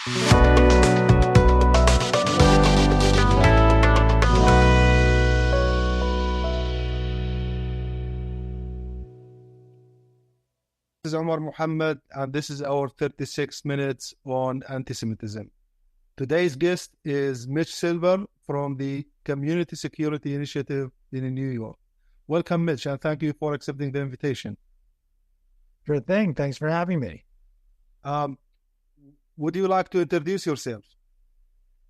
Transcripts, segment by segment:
This is Omar Mohammed, and this is our 36 minutes on anti-Semitism. Today's guest is Mitch Silber from the Community Security Initiative in New York. Welcome, Mitch, and thank you for accepting the invitation. Sure thing. Thanks for having me. Would you like to introduce yourself?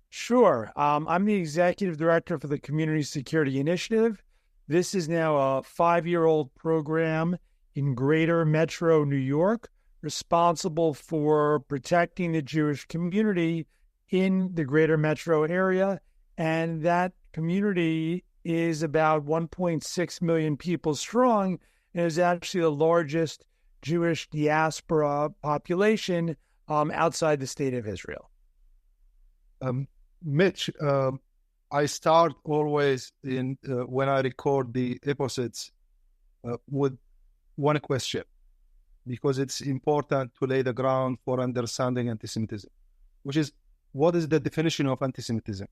Sure. I'm the executive director for the Community Security Initiative. This is now a 5-year-old program in Greater Metro New York, responsible for protecting the Jewish community in the Greater Metro area. And that community is about 1.6 million people strong and is actually the largest Jewish diaspora population outside the state of Israel. Mitch, I start always when I record the episodes with one question, because it's important to lay the ground for understanding anti-Semitism, which is, what is the definition of anti-Semitism?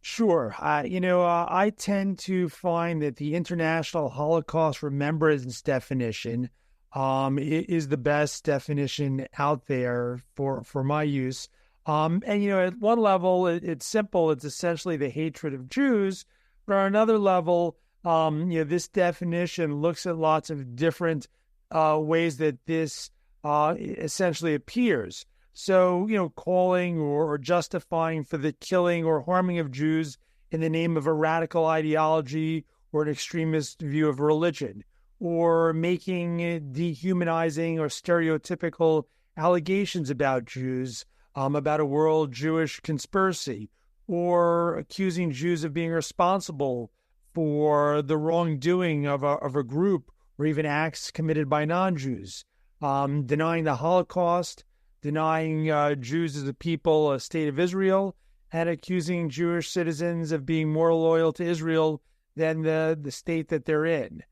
Sure. I tend to find that the International Holocaust Remembrance definition is the best definition out there for my use. At one level, it's simple. It's essentially the hatred of Jews. But on another level, this definition looks at lots of different ways that this essentially appears. So, calling or justifying for the killing or harming of Jews in the name of a radical ideology or an extremist view of religion, or making dehumanizing or stereotypical allegations about Jews, about a world Jewish conspiracy, or accusing Jews of being responsible for the wrongdoing of a group or even acts committed by non-Jews, denying the Holocaust, denying Jews as a people, a state of Israel, and accusing Jewish citizens of being more loyal to Israel than the state that they're in.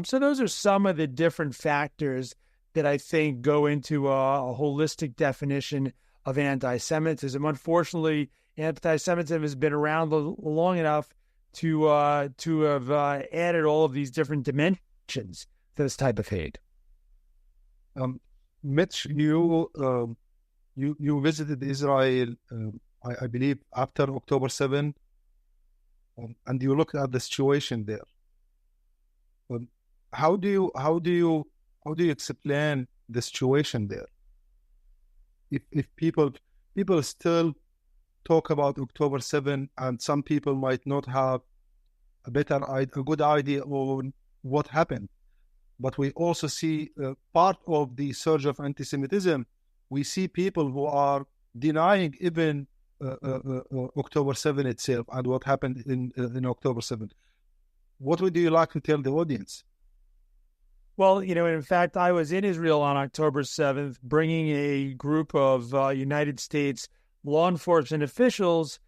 So those are some of the different factors that I think go into a holistic definition of anti-Semitism. Unfortunately, anti-Semitism has been around long enough to have added all of these different dimensions to this type of hate. Mitch, you visited Israel, I believe, after October 7, and you looked at the situation there. How do you explain the situation there? If people still talk about October 7, and some people might not have a good idea on what happened. But we also see part of the surge of anti-Semitism. We see people who are denying even October 7 itself and what happened in October 7. What would you like to tell the audience? Well, in fact, I was in Israel on October 7th, bringing a group of United States law enforcement officials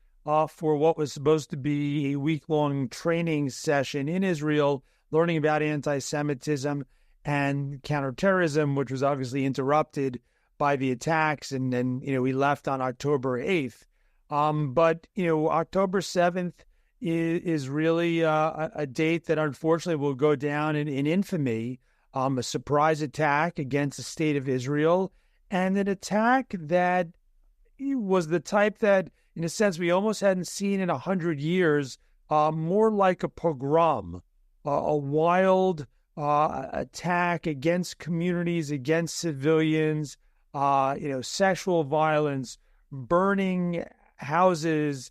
for what was supposed to be a week-long training session in Israel, learning about anti-Semitism and counterterrorism, which was obviously interrupted by the attacks. And then, we left on October 8th. But October 7th is really a date that unfortunately will go down in infamy, a surprise attack against the state of Israel, and an attack that was the type that, in a sense, we almost hadn't seen in 100 years, more like a pogrom, a wild attack against communities, against civilians, sexual violence, burning houses,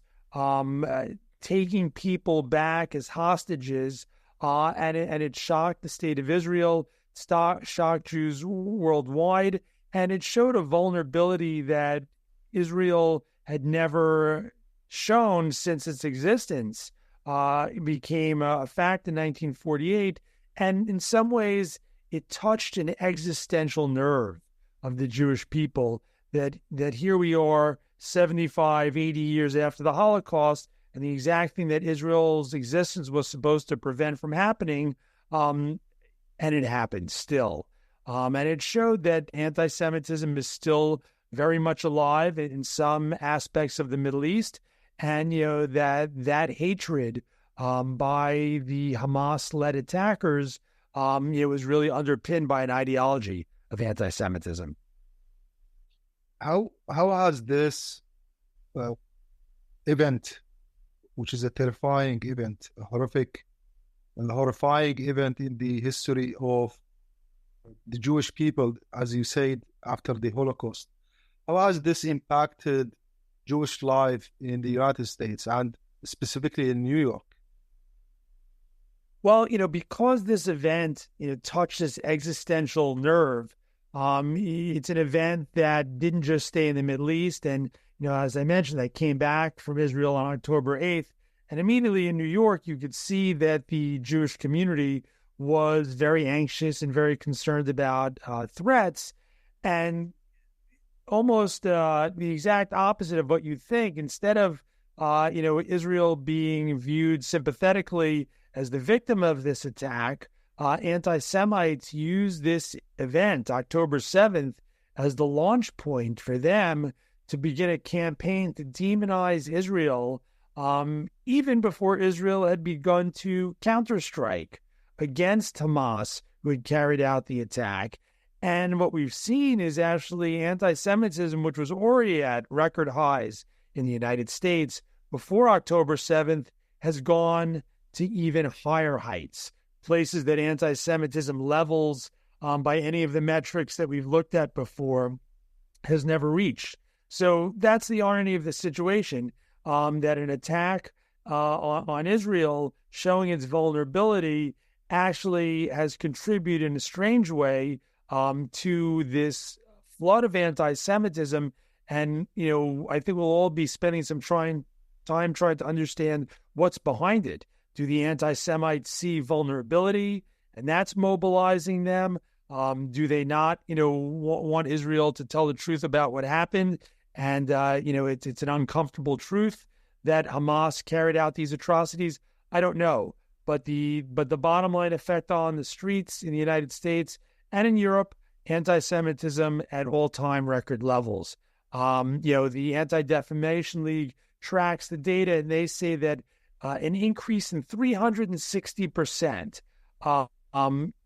taking people back as hostages, and it shocked the state of Israel, shocked Jews worldwide, and it showed a vulnerability that Israel had never shown since its existence. It became a fact in 1948, and in some ways it touched an existential nerve of the Jewish people that here we are 75, 80 years after the Holocaust, and the exact thing that Israel's existence was supposed to prevent from happening, and it happened still. And it showed that anti-Semitism is still very much alive in some aspects of the Middle East, and that hatred by the Hamas-led attackers was really underpinned by an ideology of anti-Semitism. How has this event, which is a terrifying event, a horrifying event in the history of the Jewish people, as you said, after the Holocaust, how has this impacted Jewish life in the United States and specifically in New York? Well, because this event, touched this existential nerve, it's an event that didn't just stay in the Middle East. And, as I mentioned, I came back from Israel on October 8th. And immediately in New York, you could see that the Jewish community was very anxious and very concerned about threats. And almost the exact opposite of what you think. Instead of, Israel being viewed sympathetically as the victim of this attack, anti-Semites used this event, October 7th, as the launch point for them to begin a campaign to demonize Israel, even before Israel had begun to counterstrike against Hamas, who had carried out the attack. And what we've seen is actually anti-Semitism, which was already at record highs in the United States before October 7th, has gone to even higher heights, places that anti-Semitism levels by any of the metrics that we've looked at before has never reached. So that's the irony of the situation, that an attack on Israel showing its vulnerability actually has contributed in a strange way to this flood of anti-Semitism. And, I think we'll all be spending some time trying to understand what's behind it. Do the anti-Semites see vulnerability and that's mobilizing them? Do they not, want Israel to tell the truth about what happened? And, it's an uncomfortable truth that Hamas carried out these atrocities. I don't know. But the bottom line effect on the streets in the United States and in Europe, anti-Semitism at all-time record levels. The Anti-Defamation League tracks the data, and they say that an increase in 360%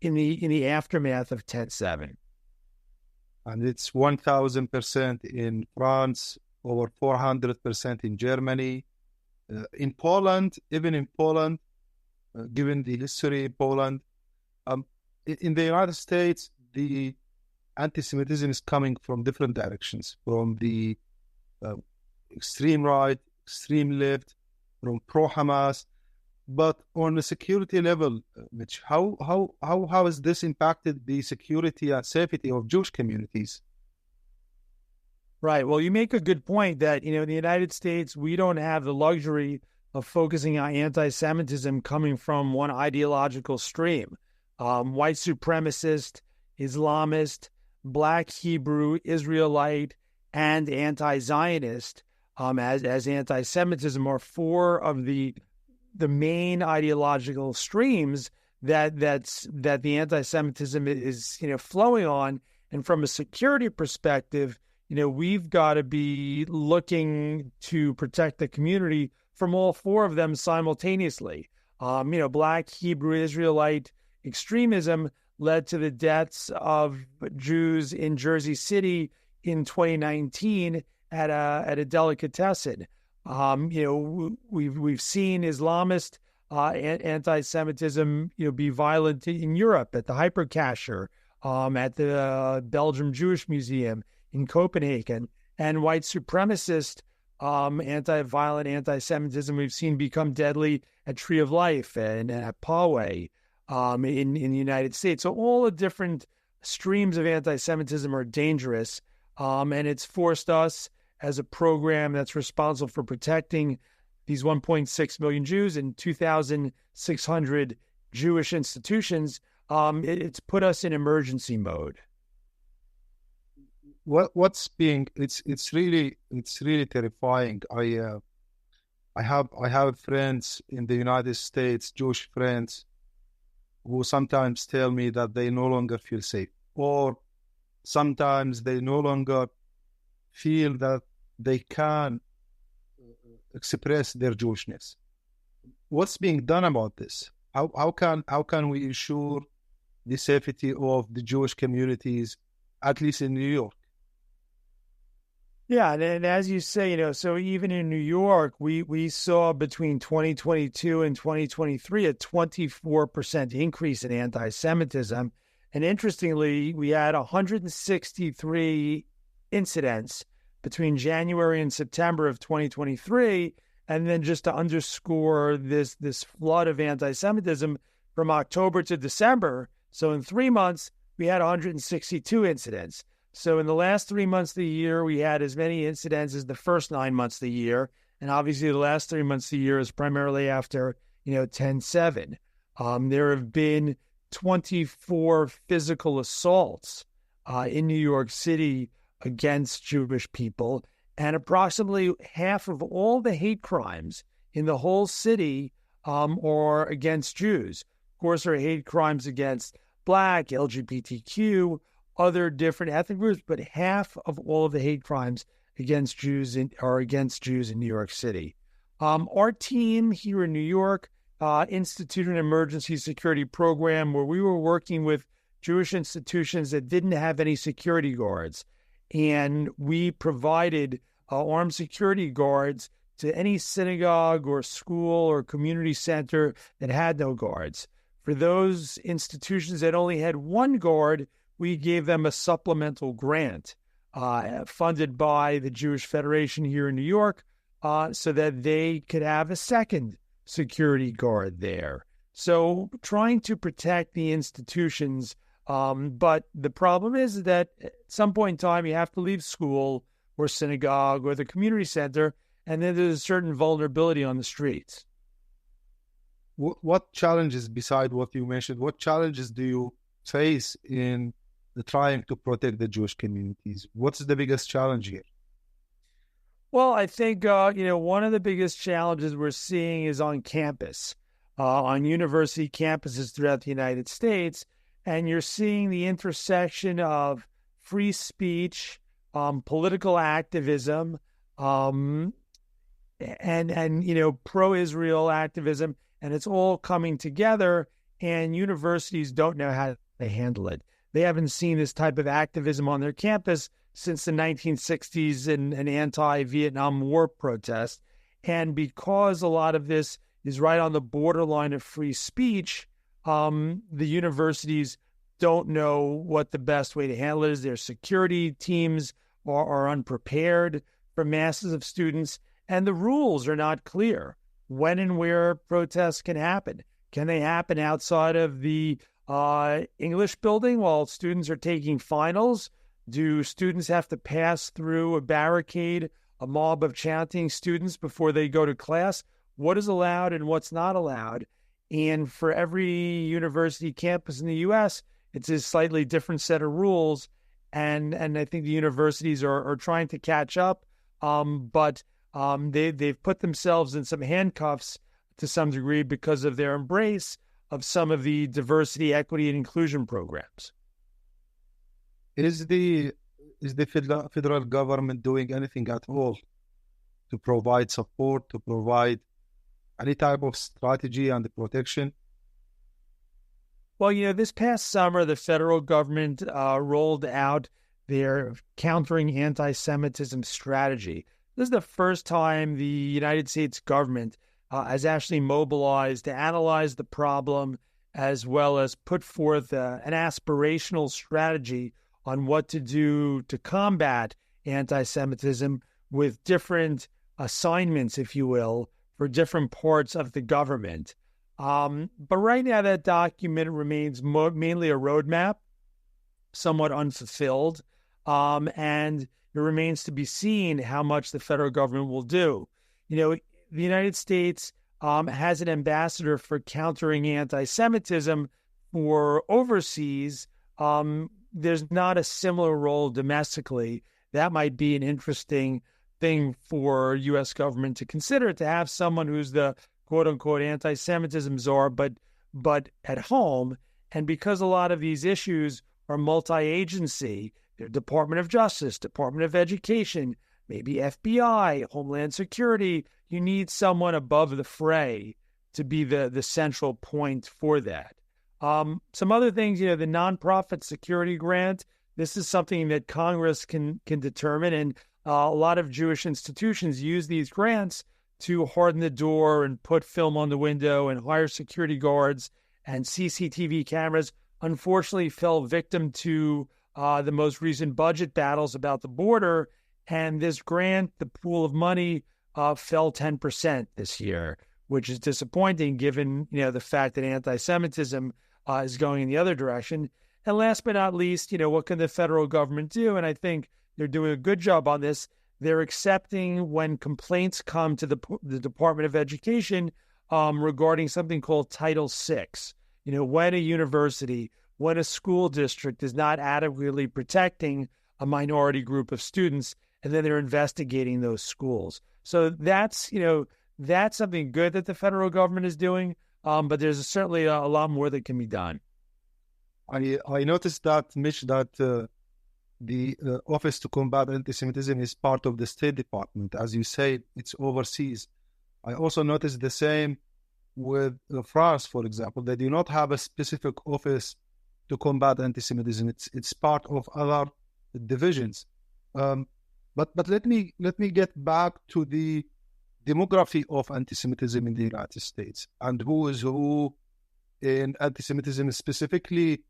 in the aftermath of 10/7. And it's 1,000% in France, over 400% in Germany. In Poland, even in Poland, given the history in Poland, in the United States, the anti-Semitism is coming from different directions, from the extreme right, extreme left, from pro-Hamas. But on the security level, Mitch, how has this impacted the security and safety of Jewish communities? Right. Well, you make a good point that, in the United States, we don't have the luxury of focusing on anti-Semitism coming from one ideological stream. White supremacist, Islamist, Black Hebrew, Israelite, and anti-Zionist, as anti-Semitism are four of the main ideological streams that the anti-Semitism is flowing on. And from a security perspective, we've got to be looking to protect the community from all four of them simultaneously. Black Hebrew Israelite extremism led to the deaths of Jews in Jersey City in 2019 at a delicatessen. We've seen Islamist anti-Semitism be violent in Europe at the Hypercacher, at the Belgium Jewish Museum in Copenhagen, and white supremacist anti-violent anti-Semitism we've seen become deadly at Tree of Life and at Poway in the United States. So all the different streams of anti-Semitism are dangerous, and it's forced us as a program that's responsible for protecting these 1.6 million Jews and 2,600 Jewish institutions. It's put us in emergency mode. It's really terrifying. I have friends in the United States, Jewish friends, who sometimes tell me that they no longer feel safe or sometimes they no longer feel that they can express their Jewishness. What's being done about this? How can we ensure the safety of the Jewish communities, at least in New York? Yeah, and as you say, so even in New York, we saw between 2022 and 2023 a 24% increase in anti-Semitism. And interestingly, we had 163 incidents between January and September of 2023. And then just to underscore this flood of anti-Semitism from October to December. So in 3 months, we had 162 incidents. So in the last 3 months of the year, we had as many incidents as the first 9 months of the year. And obviously the last 3 months of the year is primarily after, 10/7. There have been 24 physical assaults in New York City against Jewish people. And approximately half of all the hate crimes in the whole city are against Jews. Of course, there are hate crimes against Black, LGBTQ, other different ethnic groups, but half of all of the hate crimes against Jews are against Jews in New York City. Our team here in New York instituted an emergency security program where we were working with Jewish institutions that didn't have any security guards. And we provided armed security guards to any synagogue or school or community center that had no guards. For those institutions that only had one guard, we gave them a supplemental grant funded by the Jewish Federation here in New York so that they could have a second security guard there. So trying to protect the institutions, but the problem is that at some point in time, you have to leave school or synagogue or the community center, and then there's a certain vulnerability on the streets. What challenges, beside what you mentioned, what challenges do you face in trying to protect the Jewish communities? What's the biggest challenge here? Well, I think, one of the biggest challenges we're seeing is on campus, on university campuses throughout the United States. And you're seeing the intersection of free speech, political activism, and pro-Israel activism, and it's all coming together, and universities don't know how to handle it. They haven't seen this type of activism on their campus since the 1960s and an anti-Vietnam War protest. And because a lot of this is right on the borderline of free speech, the universities don't know what the best way to handle it is. Their security teams are unprepared for masses of students, and the rules are not clear. When and where protests can happen. Can they happen outside of the English building while students are taking finals? Do students have to pass through a barricade, a mob of chanting students before they go to class? What is allowed and what's not allowed? And for every university campus in the U.S., it's a slightly different set of rules. And I think the universities are trying to catch up, but they've put themselves in some handcuffs to some degree because of their embrace of some of the diversity, equity, and inclusion programs. Is the federal government doing anything at all to provide support, to provide any type of strategy and protection? Well, this past summer, the federal government rolled out their countering anti-Semitism strategy. This is the first time the United States government has actually mobilized to analyze the problem as well as put forth an aspirational strategy on what to do to combat anti-Semitism with different assignments, if you will, for different parts of the government. But right now, that document remains mainly a roadmap, somewhat unfulfilled, and it remains to be seen how much the federal government will do. The United States has an ambassador for countering anti-Semitism for overseas. There's not a similar role domestically. That might be an interesting thing for U.S. government to consider, to have someone who's the quote-unquote anti-Semitism czar, but at home. And because a lot of these issues are multi-agency. They're Department of Justice, Department of Education, maybe FBI, Homeland Security. You need someone above the fray to be the central point for that. Some other things, the nonprofit security grant, this is something that Congress can determine, and a lot of Jewish institutions use these grants to harden the door and put film on the window and hire security guards and CCTV cameras. Unfortunately, fell victim to the most recent budget battles about the border, and this grant, the pool of money, fell 10% this year, which is disappointing given the fact that anti-Semitism is going in the other direction. And last but not least, what can the federal government do? And I think they're doing a good job on this. They're accepting when complaints come to the Department of Education regarding something called Title VI. When a university, when a school district is not adequately protecting a minority group of students, and then they're investigating those schools. So that's something good that the federal government is doing, but there's certainly a lot more that can be done. I noticed that, Mitch, that the Office to Combat Antisemitism is part of the State Department. As you say, it's overseas. I also noticed the same with France, for example. They do not have a specific office to combat antisemitism. It's part of other divisions. But let me get back to the demography of antisemitism in the United States and who is who in antisemitism, specifically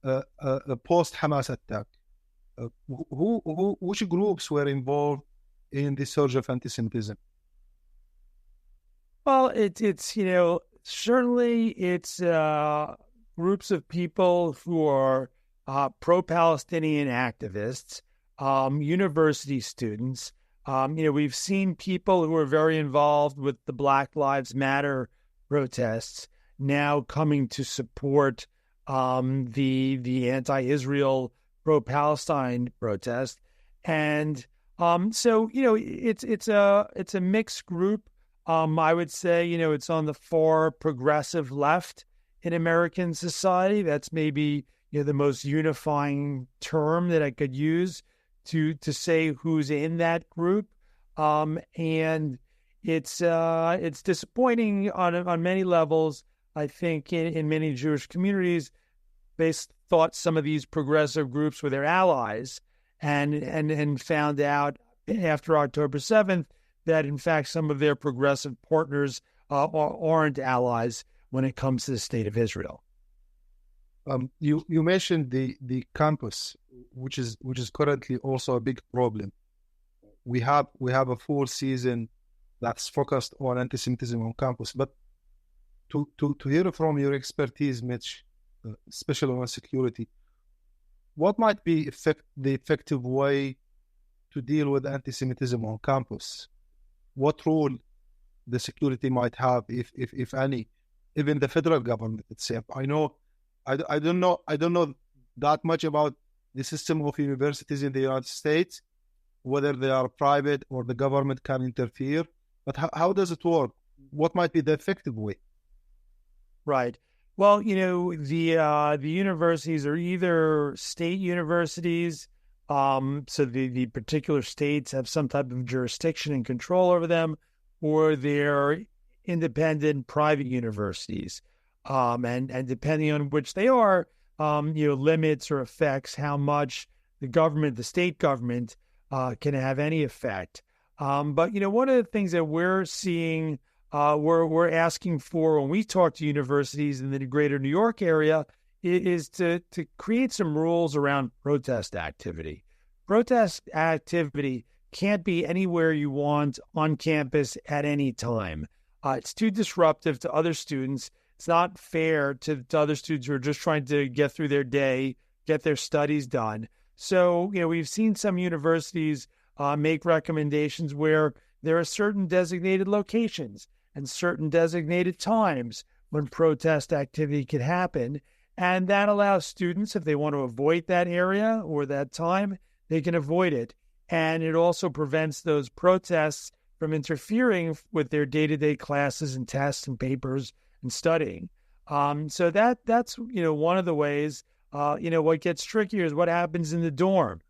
a post-Hamas attack. Which groups were involved in the surge of antisemitism? Well, it's certainly it's groups of people who are pro-Palestinian activists, university students. We've seen people who are very involved with the Black Lives Matter protests now coming to support the anti-Israel, pro-Palestine protest, and so it's a mixed group. I would say it's on the far progressive left in American society. That's maybe the most unifying term that I could use to say who's in that group. And it's disappointing on many levels. I think in many Jewish communities, they thought some of these progressive groups were their allies, and found out after October 7th that in fact some of their progressive partners aren't allies when it comes to the state of Israel. You mentioned the campus, which is currently also a big problem. We have a full season that's focused on antisemitism on campus, but to hear from your expertise, Mitch, especially on security, what might be the effective way to deal with antisemitism on campus? What role the security might have, if any, even the federal government itself? I don't know that much about the system of universities in the United States, whether they are private or the government can interfere. But how does it work? What might be the effective way? Right. Well, the universities are either state universities, so the particular states have some type of jurisdiction and control over them, or they're independent private universities. And depending on which they are, limits or affects how much the state government, can have any effect. But one of the things that we're seeing, we're asking for when we talk to universities in the greater New York area is to create some rules around protest activity. Protest activity can't be anywhere you want on campus at any time. It's too disruptive to other students. It's not fair to other students who are just trying to get through their day, get their studies done. So, we've seen some universities make recommendations where there are certain designated locations and certain designated times when protest activity can happen. And that allows students, if they want to avoid that area or that time, they can avoid it. And it also prevents those protests from interfering with their day-to-day classes and tests and papers and studying. So that's one of the ways. What gets trickier is what happens in the dorm.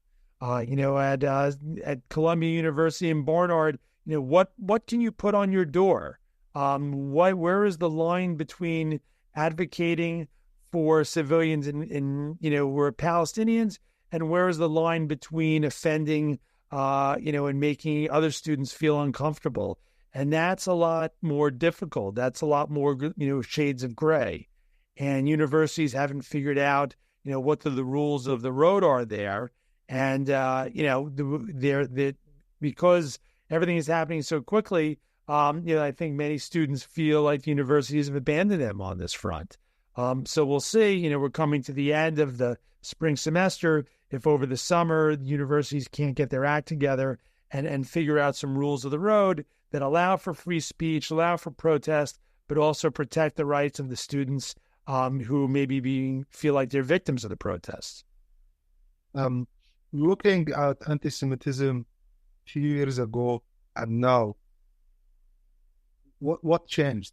At Columbia University in Barnard, what can you put on your door? Where is the line between advocating for civilians who are Palestinians, and where is the line between offending, and making other students feel uncomfortable? And that's a lot more difficult. That's a lot more, shades of gray. And universities haven't figured out, what the rules of the road are there. And, because everything is happening so quickly, I think many students feel like the universities have abandoned them on this front. So we'll see, we're coming to the end of the spring semester. If over the summer, the universities can't get their act together and figure out some rules of the road that allow for free speech, allow for protest, but also protect the rights of the students who maybe feel like they're victims of the protests. Looking at anti-Semitism a few years ago and now, what changed?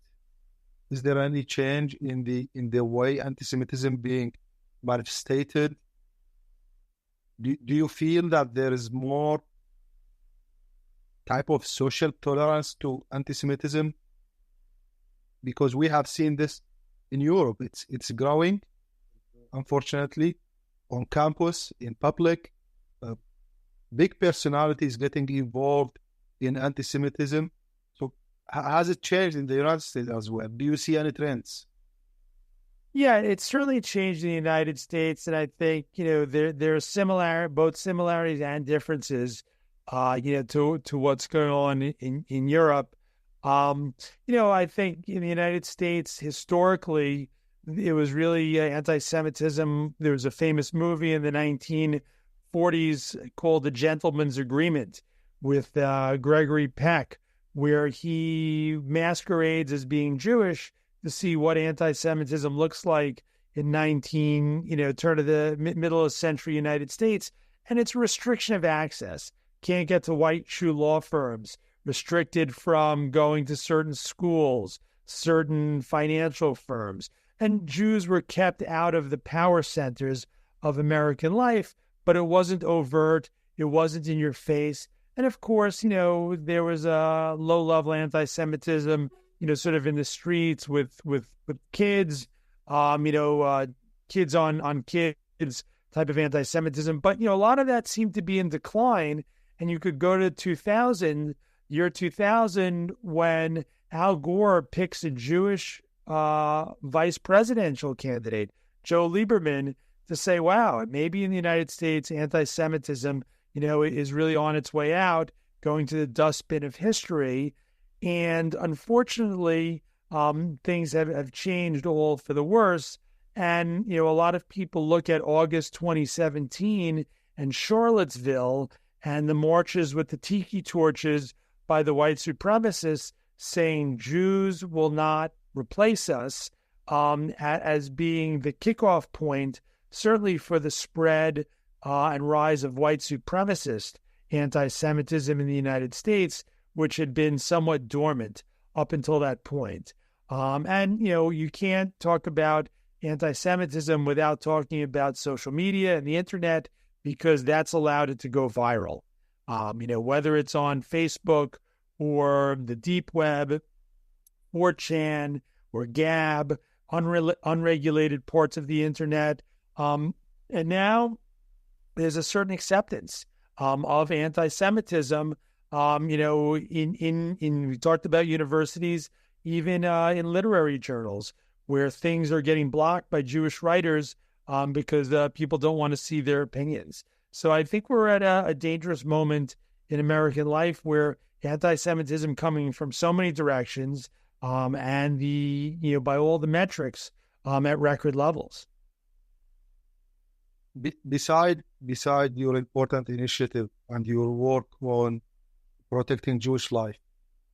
Is there any change in the way anti-Semitism being manifested? Do you feel that there is more type of social tolerance to anti-Semitism? Because we have seen this in Europe. It's growing, unfortunately, on campus, in public. Big personalities getting involved in anti-Semitism. So has it changed in the United States as well? Do you see any trends? Yeah, it's certainly changed in the United States, and I think there are both similarities and differences, to what's going on in Europe. I think in the United States historically, it was really anti-Semitism. There was a famous movie in the 1940s called The Gentleman's Agreement with Gregory Peck, where he masquerades as being Jewish to see what anti-Semitism looks like in turn of the middle of the century United States. And it's restriction of access. Can't get to white shoe law firms, restricted from going to certain schools, certain financial firms. And Jews were kept out of the power centers of American life, but it wasn't overt. It wasn't in your face. And of course, there was a low-level anti-Semitism, sort of in the streets with kids, kids on kids type of anti-Semitism. But, a lot of that seemed to be in decline. And you could go to year 2000, when Al Gore picks a Jewish vice presidential candidate, Joe Lieberman, to say, wow, maybe in the United States, anti-Semitism, is really on its way out, going to the dustbin of history. And unfortunately, things have changed all for the worse. And, a lot of people look at August 2017 and Charlottesville and the marches with the tiki torches by the white supremacists saying Jews will not replace us as being the kickoff point, certainly for the spread and rise of white supremacist anti-Semitism in the United States, which had been somewhat dormant up until that point. You can't talk about anti-Semitism without talking about social media and the internet, because that's allowed it to go viral. Whether it's on Facebook or the deep web, 4chan or Gab, unregulated parts of the internet. And now there's a certain acceptance of anti-Semitism. We talked about universities, even in literary journals, where things are getting blocked by Jewish writers because people don't want to see their opinions. So I think we're at a dangerous moment in American life where anti-Semitism coming from so many directions and by all the metrics at record levels. Beside your important initiative and your work on protecting Jewish life,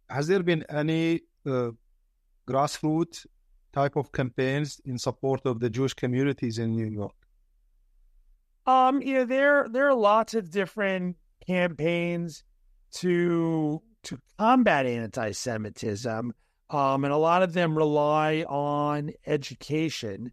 has there been any grassroots type of campaigns in support of the Jewish communities in New York? There are lots of different campaigns to combat anti-Semitism, and a lot of them rely on education.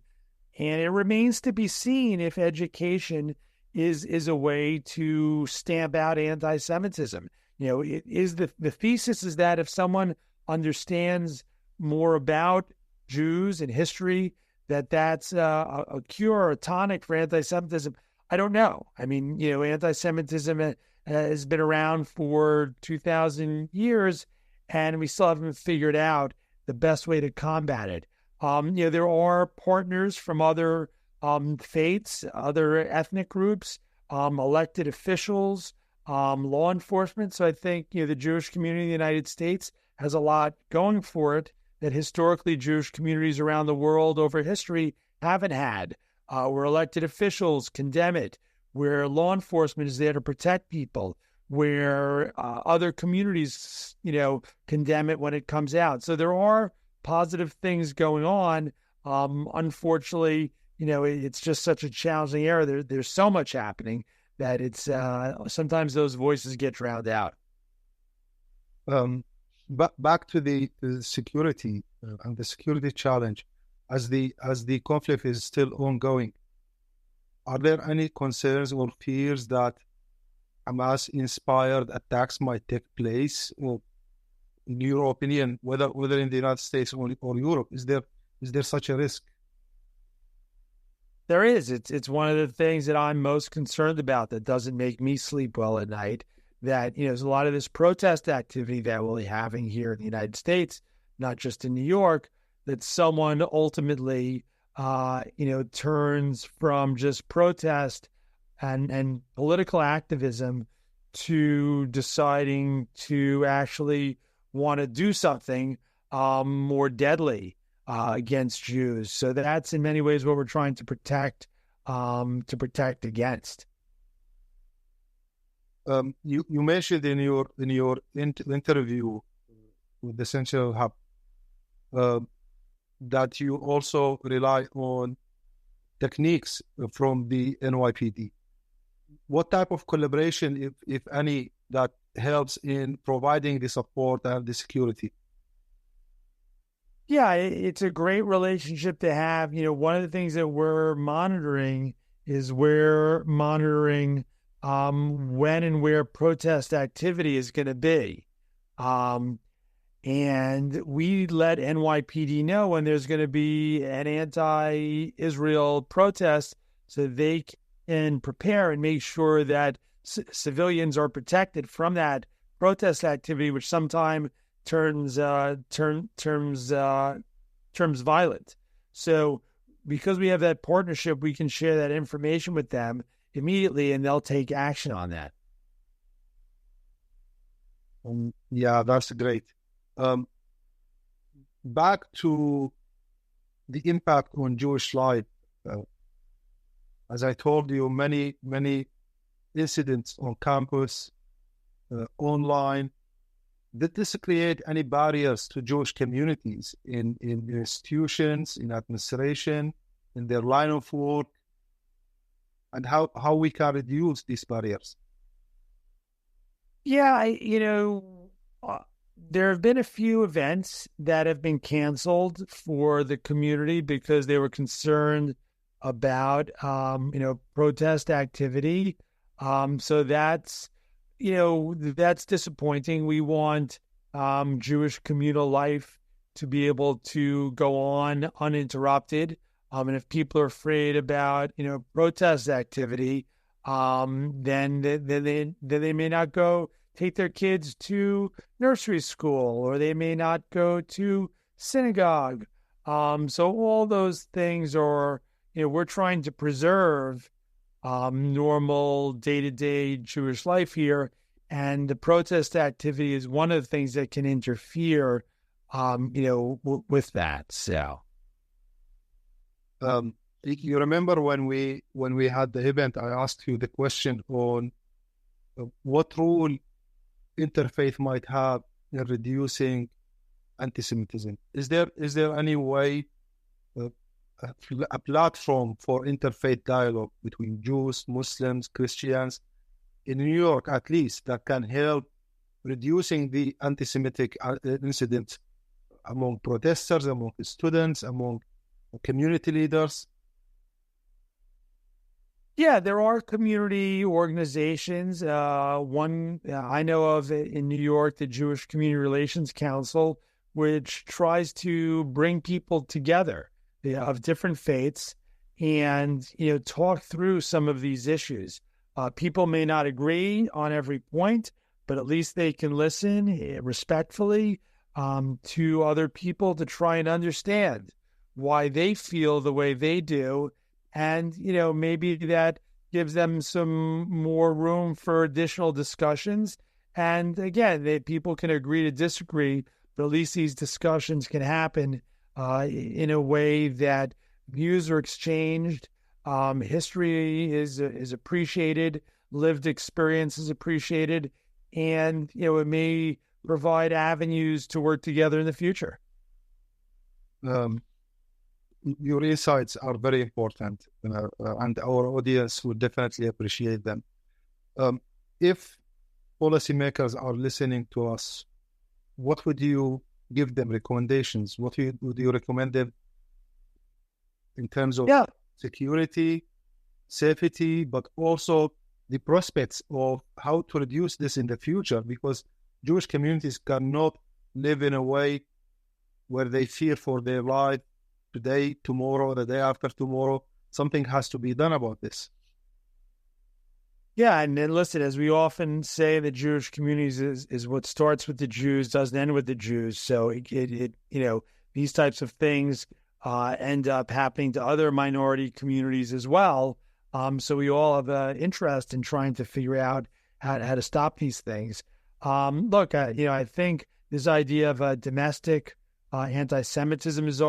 And it remains to be seen if education is a way to stamp out anti-Semitism. It is the thesis is that if someone understands more about Jews and history, that's a cure or a tonic for anti-Semitism. I don't know. I mean, anti-Semitism has been around for 2,000 years, and we still haven't figured out the best way to combat it. There are partners from other faiths, other ethnic groups, elected officials, law enforcement. So I think, the Jewish community in the United States has a lot going for it that historically Jewish communities around the world over history haven't had. Where elected officials condemn it, where law enforcement is there to protect people, where other communities, condemn it when it comes out. So there are positive things going on. Unfortunately, it's just such a challenging era. There's so much happening that it's sometimes those voices get drowned out. But back to the security and the security challenge, as the conflict is still ongoing, are there any concerns or fears that Hamas-inspired attacks might take place? Or, in your opinion, whether in the United States or Europe, is there such a risk? There is. It's one of the things that I'm most concerned about that doesn't make me sleep well at night. That, there's a lot of this protest activity that we're having here in the United States, not just in New York, that someone ultimately, turns from just protest and political activism to deciding to actually want to do something more deadly against Jews. So that's in many ways what we're trying to protect against. You mentioned in your interview with the Central Hub that you also rely on techniques from the NYPD. What type of collaboration, if any, that helps in providing the support and the security? Yeah, it's a great relationship to have. One of the things that we're monitoring is when and where protest activity is going to be. And we let NYPD know when there's going to be an anti-Israel protest so they can prepare and make sure that civilians are protected from that protest activity, which sometimes turns violent. So because we have that partnership, we can share that information with them immediately, and they'll take action on that. Yeah, that's great. Back to the impact on Jewish life. As I told you, many incidents on campus, online. Did this create any barriers to Jewish communities in institutions, in administration, in their line of work? And how we can reduce these barriers? Yeah, there have been a few events that have been canceled for the community because they were concerned about, protest activity. So that's disappointing. We want Jewish communal life to be able to go on uninterrupted. And if people are afraid about, protest activity, then they may not go take their kids to nursery school, or they may not go to synagogue. So all those things are, we're trying to preserve normal day-to-day Jewish life here. And the protest activity is one of the things that can interfere, with that. So. You remember when we had the event, I asked you the question on what role interfaith might have in reducing anti-Semitism. Is there any way, a platform for interfaith dialogue between Jews, Muslims, Christians, in New York at least, that can help reducing the anti-Semitic incidents among protesters, among students, among community leaders? Yeah, there are community organizations. One I know of in New York, the Jewish Community Relations Council, which tries to bring people together of different faiths and talk through some of these issues. People may not agree on every point, but at least they can listen respectfully to other people to try and understand why they feel the way they do. And, maybe that gives them some more room for additional discussions. And again, people can agree to disagree, but at least these discussions can happen in a way that views are exchanged, history is appreciated, lived experience is appreciated, and it may provide avenues to work together in the future. Your insights are very important, and our audience would definitely appreciate them. If policymakers are listening to us, what would you give them recommendations? What would you recommend them in terms of security, safety, but also the prospects of how to reduce this in the future? Because Jewish communities cannot live in a way where they fear for their life today, tomorrow, the day after tomorrow. Something has to be done about this. Yeah, and then listen, as we often say, the Jewish communities is what starts with the Jews, doesn't end with the Jews. So these types of things end up happening to other minority communities as well. So we all have an interest in trying to figure out how to stop these things. Look, I think this idea of domestic anti-Semitism is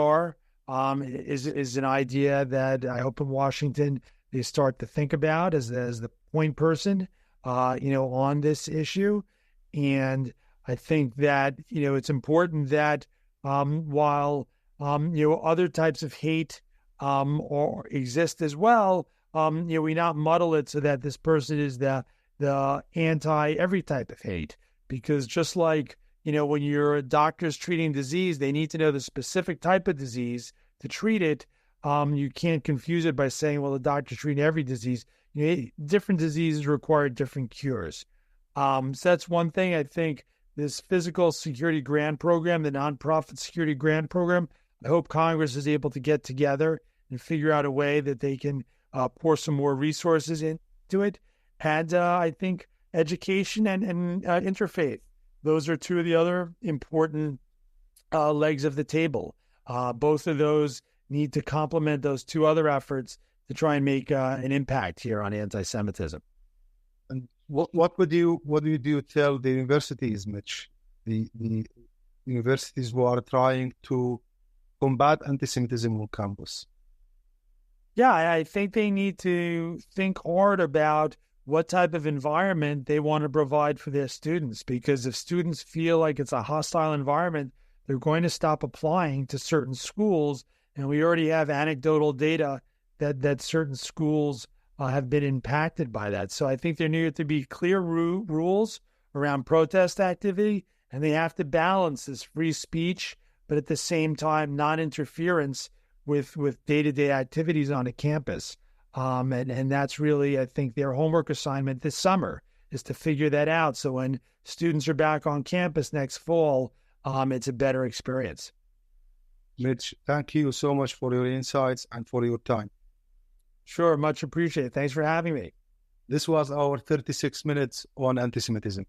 an idea that I hope in Washington they start to think about as the point person, on this issue. And I think that, it's important that while, other types of hate or exist as well, we not muddle it so that this person is the anti every type of hate. Because just like, when your doctor's treating disease, they need to know the specific type of disease to treat it. You can't confuse it by saying, well, the doctor's treating every disease. Different diseases require different cures. So that's one thing. I think this physical security grant program, the nonprofit security grant program, I hope Congress is able to get together and figure out a way that they can pour some more resources into it. And I think education and interfaith, those are two of the other important legs of the table. Both of those need to complement those two other efforts to try and make an impact here on anti-Semitism. And what would you tell the universities, Mitch? The universities who are trying to combat anti-Semitism on campus? Yeah, I think they need to think hard about what type of environment they want to provide for their students, because if students feel like it's a hostile environment, they're going to stop applying to certain schools. And we already have anecdotal data that certain schools have been impacted by that. So I think there need to be clear rules around protest activity, and they have to balance this free speech, but at the same time, non-interference with day-to-day activities on a campus. And that's really, I think, their homework assignment this summer is to figure that out. So when students are back on campus next fall, it's a better experience. Mitch, thank you so much for your insights and for your time. Sure, much appreciated. Thanks for having me. This was our 36 minutes on anti-Semitism.